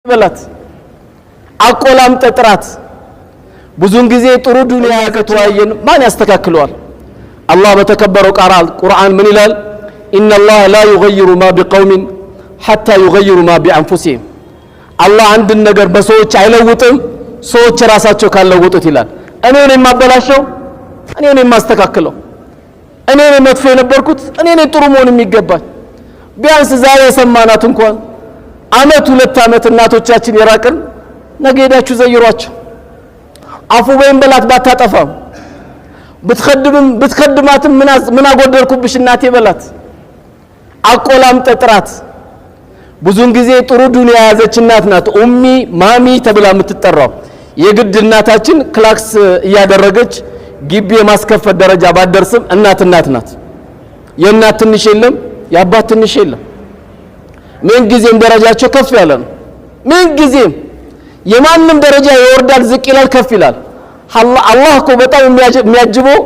በላት አቆላምጠ ጥራት ብዙን ጊዜ ጥሩ ዱንያ ከተዋየን ማን ያስተካክለዋል? አላህ በተከበረው ቁርአን ምን ይላል? ኢነ አላህ ላ ይገይሩ ማ ቢቀውሚን ሐታ ይገይሩ ማ ቢአንፉሲሂም። አላህ አንድን ነገር በሰዎች አይለውጥም ሰዎች ራሳቸው ካልለውጡት ይላል። እኔ ነኝ የማበላሸው፣ እኔ ነኝ የማስተካክለው፣ እኔ ነኝ መጥፎ የነበርኩት፣ እኔ ነኝ ጥሩ መሆን የሚገባኝ። ቢያንስ ዛሬ የሰማናት እንኳን አመት 2 አመት እናቶቻችን የራቅን ነገ ሄዳችሁ ዘይሯቸው። አፉ በይን በላት ባታጠፋም ብትከድማትም ምን አጎደልኩብሽ እናቴ በላት። አቆላምጠ ጥራት ብዙን ጊዜ ጥሩ ዱንያ ያዘች እናት ናት ኡሚ ማሚ ተብላ የምትጠራው። የግድ እናታችን ክላክስ እያደረገች ግቢ የማስከፈት ደረጃ ባደርስም እናት ናት። የእናት ትንሽ የለም፣ የአባት ትንሽ የለም። ምን ጊዜም ደረጃቸው ከፍ ያለ ነው። ምን ጊዜም የማንም ደረጃ ይወርዳል ዝቅ ይላል ከፍ ይላል። አላህ እኮ በጣም የሚያጅበው